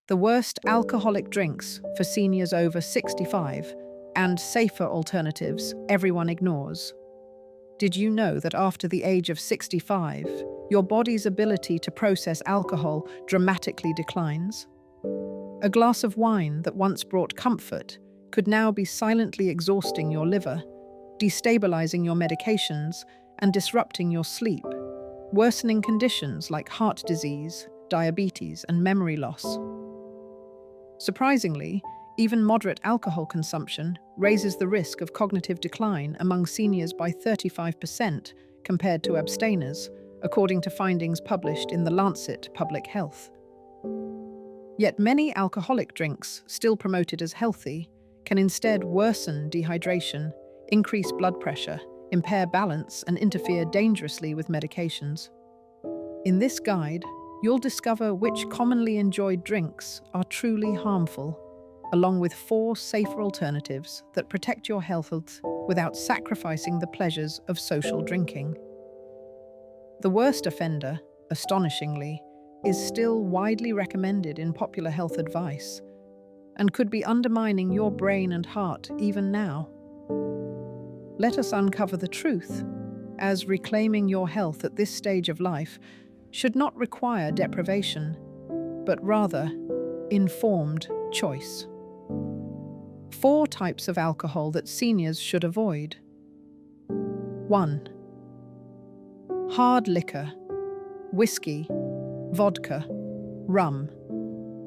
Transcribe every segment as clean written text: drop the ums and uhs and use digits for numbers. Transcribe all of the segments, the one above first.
The worst alcoholic drinks for seniors over 65 and safer alternatives everyone ignores. Did you know that after the age of 65, your body's ability to process alcohol dramatically declines? A glass of wine that once brought comfort could now be silently exhausting your liver, destabilizing your medications, and disrupting your sleep, worsening conditions like heart disease, diabetes, and memory loss. Surprisingly, even moderate alcohol consumption raises the risk of cognitive decline among seniors by 35% compared to abstainers, according to findings published in The Lancet Public Health. Yet many alcoholic drinks, still promoted as healthy, can instead worsen dehydration, increase blood pressure, impair balance, and interfere dangerously with medications. In this guide, you'll discover which commonly enjoyed drinks are truly harmful, along with 4 safer alternatives that protect your health without sacrificing the pleasures of social drinking. The worst offender, astonishingly, is still widely recommended in popular health advice and could be undermining your brain and heart even now. Let us uncover the truth, as reclaiming your health at this stage of life should not require deprivation, but rather informed choice. 4 types of alcohol that seniors should avoid. 1. Hard liquor, whiskey, vodka, rum,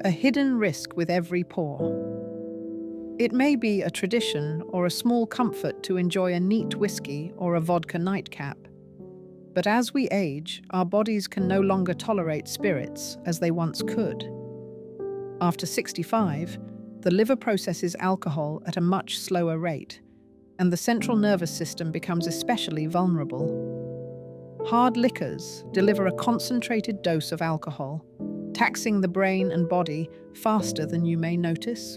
a hidden risk with every pour. It may be a tradition or a small comfort to enjoy a neat whiskey or a vodka nightcap, but as we age, our bodies can no longer tolerate spirits as they once could. After 65, the liver processes alcohol at a much slower rate, and the central nervous system becomes especially vulnerable. Hard liquors deliver a concentrated dose of alcohol, taxing the brain and body faster than you may notice.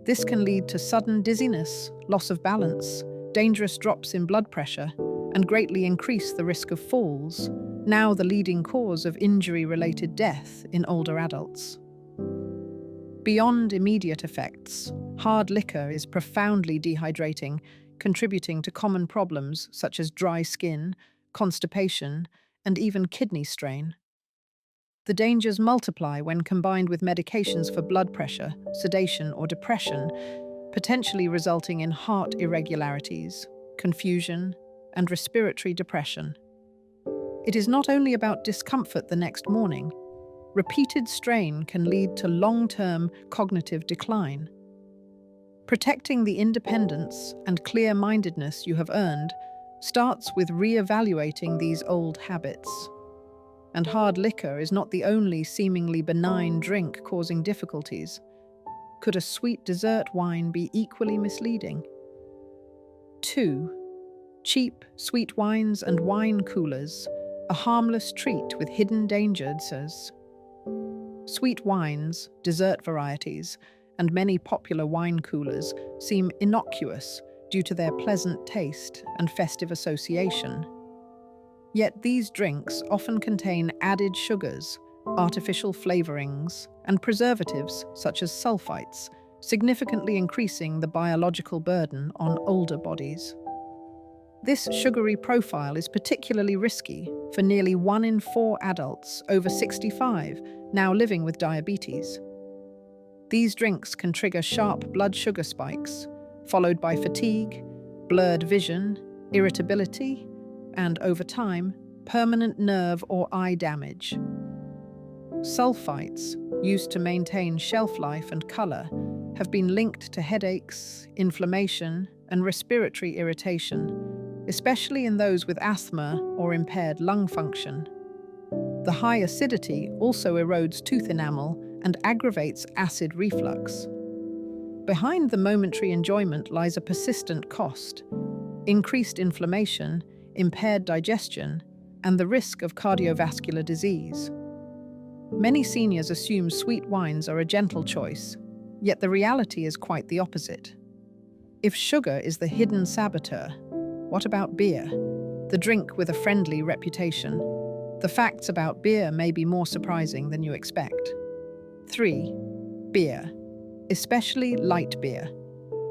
This can lead to sudden dizziness, loss of balance, dangerous drops in blood pressure, and greatly increase the risk of falls, now the leading cause of injury-related death in older adults. Beyond immediate effects, hard liquor is profoundly dehydrating, contributing to common problems such as dry skin, constipation, and even kidney strain. The dangers multiply when combined with medications for blood pressure, sedation, or depression, potentially resulting in heart irregularities, confusion, and respiratory depression. It is not only about discomfort the next morning. Repeated strain can lead to long-term cognitive decline. Protecting the independence and clear-mindedness you have earned starts with re-evaluating these old habits. And hard liquor is not the only seemingly benign drink causing difficulties. Could a sweet dessert wine be equally misleading? 2. Cheap, sweet wines and wine coolers, a harmless treat with hidden dangers. Sweet wines, dessert varieties, and many popular wine coolers seem innocuous due to their pleasant taste and festive association. Yet these drinks often contain added sugars, artificial flavorings, and preservatives such as sulfites, significantly increasing the biological burden on older bodies. This sugary profile is particularly risky for nearly 1 in 4 adults over 65 now living with diabetes. These drinks can trigger sharp blood sugar spikes, followed by fatigue, blurred vision, irritability, and, over time, permanent nerve or eye damage. Sulfites, used to maintain shelf life and color, have been linked to headaches, inflammation, and respiratory irritation, especially in those with asthma or impaired lung function. The high acidity also erodes tooth enamel and aggravates acid reflux. Behind the momentary enjoyment lies a persistent cost: increased inflammation, impaired digestion, and the risk of cardiovascular disease. Many seniors assume sweet wines are a gentle choice, yet the reality is quite the opposite. If sugar is the hidden saboteur, what about beer, the drink with a friendly reputation? The facts about beer may be more surprising than you expect. 3. Beer, especially light beer,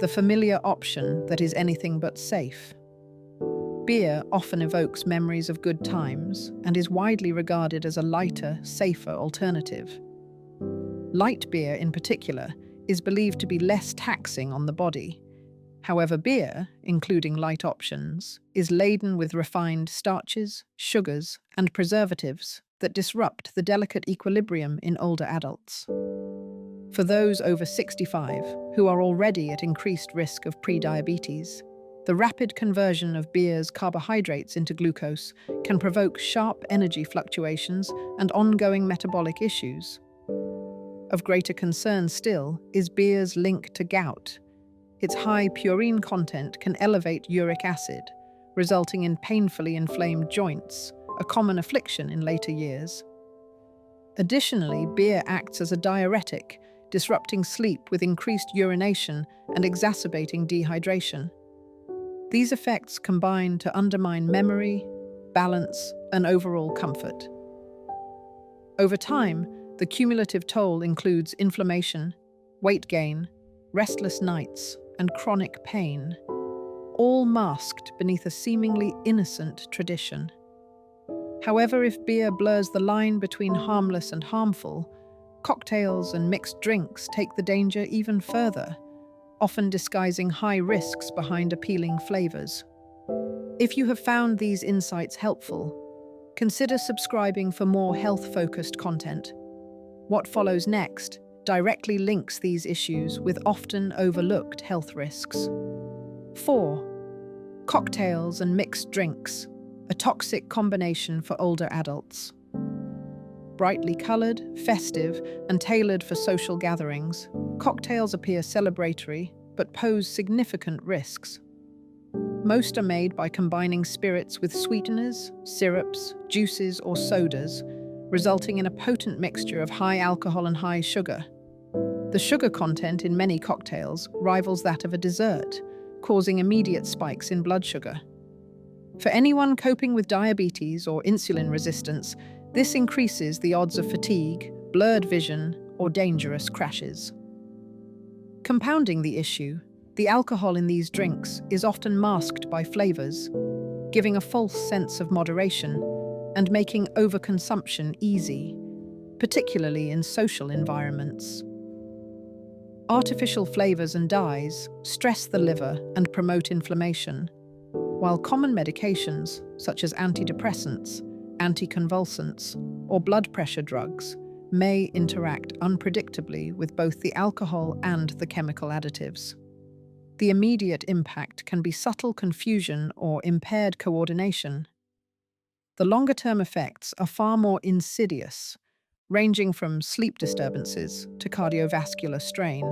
the familiar option that is anything but safe. Beer often evokes memories of good times and is widely regarded as a lighter, safer alternative. Light beer, in particular, is believed to be less taxing on the body. However, beer, including light options, is laden with refined starches, sugars, and preservatives that disrupt the delicate equilibrium in older adults. For those over 65 who are already at increased risk of prediabetes, the rapid conversion of beer's carbohydrates into glucose can provoke sharp energy fluctuations and ongoing metabolic issues. Of greater concern still is beer's link to gout. Its high purine content can elevate uric acid, resulting in painfully inflamed joints, a common affliction in later years. Additionally, beer acts as a diuretic, disrupting sleep with increased urination and exacerbating dehydration. These effects combine to undermine memory, balance, and overall comfort. Over time, the cumulative toll includes inflammation, weight gain, restless nights, and chronic pain, all masked beneath a seemingly innocent tradition. However, if beer blurs the line between harmless and harmful, cocktails and mixed drinks take the danger even further, often disguising high risks behind appealing flavors. If you have found these insights helpful, consider subscribing for more health-focused content. What follows next directly links these issues with often overlooked health risks. 4. Cocktails and mixed drinks, a toxic combination for older adults. Brightly colored, festive, and tailored for social gatherings, cocktails appear celebratory but pose significant risks. Most are made by combining spirits with sweeteners, syrups, juices, or sodas, resulting in a potent mixture of high alcohol and high sugar. The sugar content in many cocktails rivals that of a dessert, causing immediate spikes in blood sugar. For anyone coping with diabetes or insulin resistance, this increases the odds of fatigue, blurred vision, or dangerous crashes. Compounding the issue, the alcohol in these drinks is often masked by flavors, giving a false sense of moderation and making overconsumption easy, particularly in social environments. Artificial flavors and dyes stress the liver and promote inflammation, while common medications such as antidepressants, anticonvulsants, or blood pressure drugs may interact unpredictably with both the alcohol and the chemical additives. The immediate impact can be subtle confusion or impaired coordination. The longer-term effects are far more insidious, ranging from sleep disturbances to cardiovascular strain.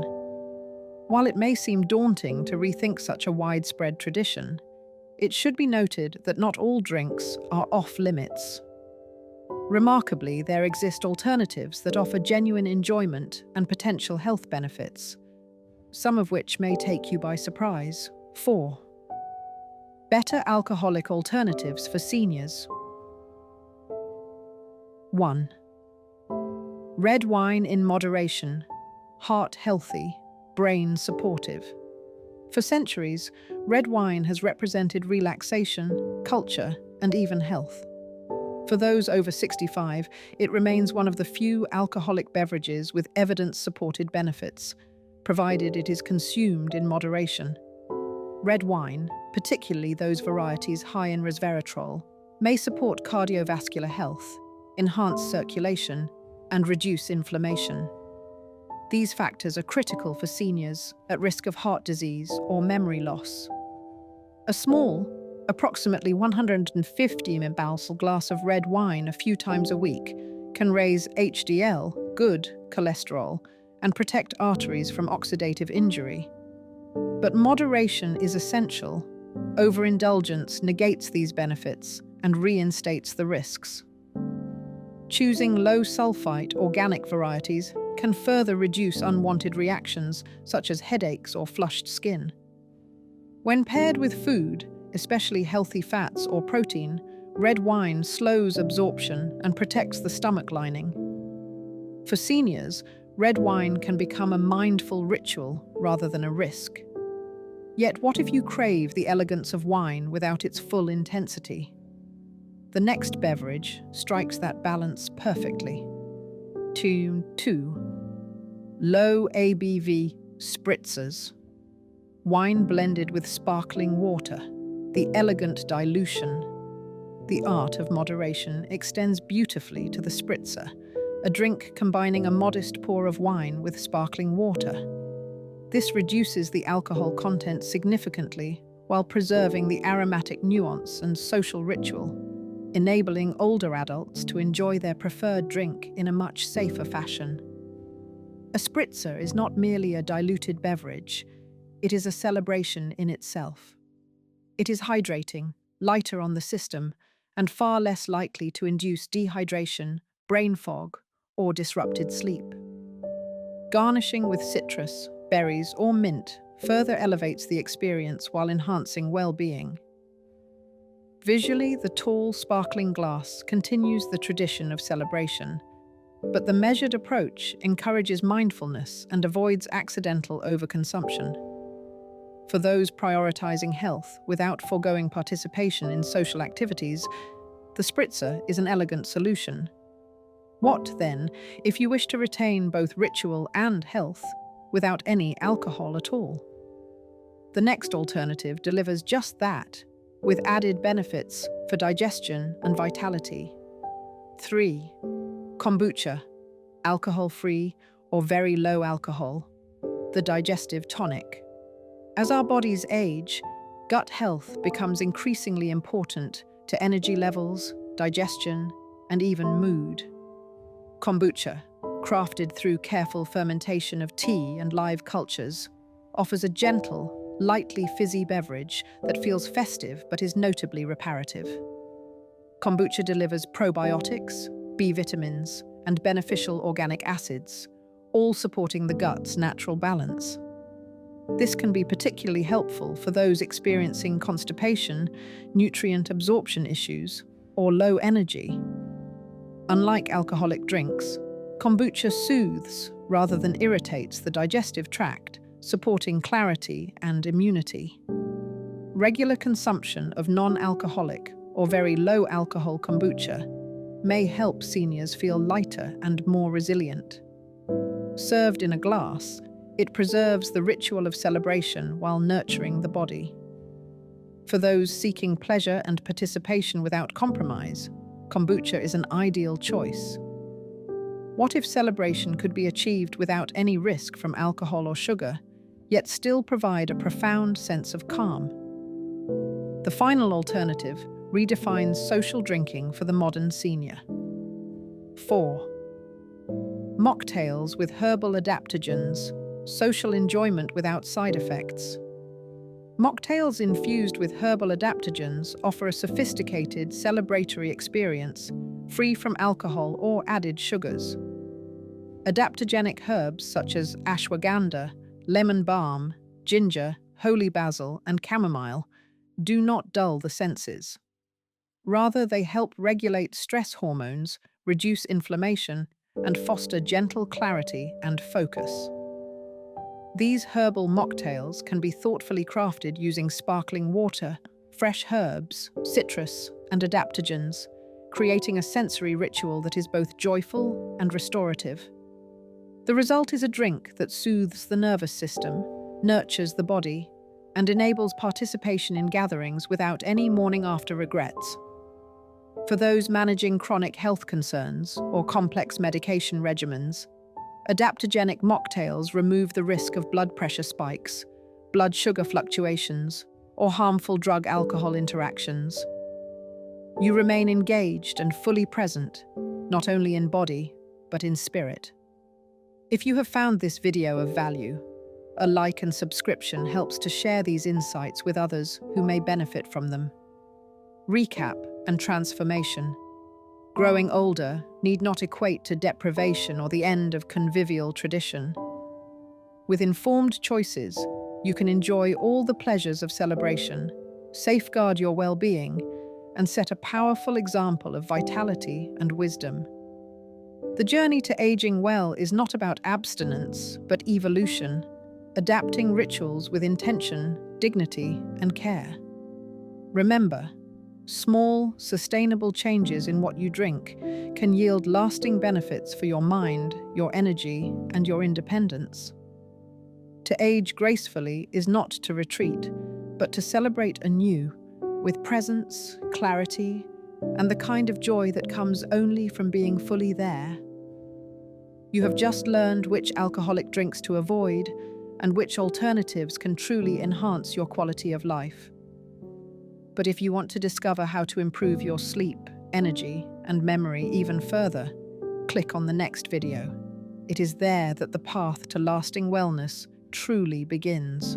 While it may seem daunting to rethink such a widespread tradition, it should be noted that not all drinks are off-limits. Remarkably, there exist alternatives that offer genuine enjoyment and potential health benefits, some of which may take you by surprise. 4. Better alcoholic alternatives for seniors. 1. Red wine in moderation, heart healthy, brain supportive. For centuries, red wine has represented relaxation, culture, and even health. For those over 65, it remains one of the few alcoholic beverages with evidence-supported benefits, provided it is consumed in moderation. Red wine, particularly those varieties high in resveratrol, may support cardiovascular health, enhance circulation, and reduce inflammation. These factors are critical for seniors at risk of heart disease or memory loss. A small, approximately 150 ml glass of red wine a few times a week can raise HDL, good cholesterol, and protect arteries from oxidative injury. But moderation is essential. Overindulgence negates these benefits and reinstates the risks. Choosing low-sulfite organic varieties can further reduce unwanted reactions such as headaches or flushed skin. When paired with food, especially healthy fats or protein, red wine slows absorption and protects the stomach lining. For seniors, red wine can become a mindful ritual rather than a risk. Yet what if you crave the elegance of wine without its full intensity? The next beverage strikes that balance perfectly. 2. Low-ABV Spritzers. Wine blended with sparkling water. The elegant dilution. The art of moderation extends beautifully to the spritzer, a drink combining a modest pour of wine with sparkling water. This reduces the alcohol content significantly while preserving the aromatic nuance and social ritual, enabling older adults to enjoy their preferred drink in a much safer fashion. A spritzer is not merely a diluted beverage, it is a celebration in itself. It is hydrating, lighter on the system, and far less likely to induce dehydration, brain fog, or disrupted sleep. Garnishing with citrus, berries, or mint further elevates the experience while enhancing well-being. Visually, the tall, sparkling glass continues the tradition of celebration, but the measured approach encourages mindfulness and avoids accidental overconsumption. For those prioritizing health without foregoing participation in social activities, the spritzer is an elegant solution. What, then, if you wish to retain both ritual and health without any alcohol at all? The next alternative delivers just that, with added benefits for digestion and vitality. 3. Kombucha, alcohol-free or very low alcohol, the digestive tonic. As our bodies age, gut health becomes increasingly important to energy levels, digestion, and even mood. Kombucha, crafted through careful fermentation of tea and live cultures, offers a gentle, lightly fizzy beverage that feels festive but is notably reparative. Kombucha delivers probiotics, B vitamins, and beneficial organic acids, all supporting the gut's natural balance. This can be particularly helpful for those experiencing constipation, nutrient absorption issues, or low energy. Unlike alcoholic drinks, kombucha soothes rather than irritates the digestive tract, supporting clarity and immunity. Regular consumption of non-alcoholic or very low-alcohol kombucha may help seniors feel lighter and more resilient. Served in a glass, it preserves the ritual of celebration while nurturing the body. For those seeking pleasure and participation without compromise, kombucha is an ideal choice. What if celebration could be achieved without any risk from alcohol or sugar, yet still provide a profound sense of calm? The final alternative redefines social drinking for the modern senior. 4. Mocktails with herbal adaptogens, social enjoyment without side effects. Mocktails infused with herbal adaptogens offer a sophisticated, celebratory experience, free from alcohol or added sugars. Adaptogenic herbs such as ashwagandha, lemon balm, ginger, holy basil, and chamomile do not dull the senses. Rather, they help regulate stress hormones, reduce inflammation, and foster gentle clarity and focus. These herbal mocktails can be thoughtfully crafted using sparkling water, fresh herbs, citrus, and adaptogens, creating a sensory ritual that is both joyful and restorative. The result is a drink that soothes the nervous system, nurtures the body, and enables participation in gatherings without any morning-after regrets. For those managing chronic health concerns or complex medication regimens, adaptogenic mocktails remove the risk of blood pressure spikes, blood sugar fluctuations, or harmful drug-alcohol interactions. You remain engaged and fully present, not only in body, but in spirit. If you have found this video of value, a like and subscription helps to share these insights with others who may benefit from them. Recap and transformation. Growing older need not equate to deprivation or the end of convivial tradition. With informed choices, you can enjoy all the pleasures of celebration, safeguard your well-being, and set a powerful example of vitality and wisdom. The journey to aging well is not about abstinence, but evolution, adapting rituals with intention, dignity, and care. Remember, small, sustainable changes in what you drink can yield lasting benefits for your mind, your energy, and your independence. To age gracefully is not to retreat, but to celebrate anew, with presence, clarity, and the kind of joy that comes only from being fully there. You have just learned which alcoholic drinks to avoid and which alternatives can truly enhance your quality of life. But if you want to discover how to improve your sleep, energy, and memory even further, click on the next video. It is there that the path to lasting wellness truly begins.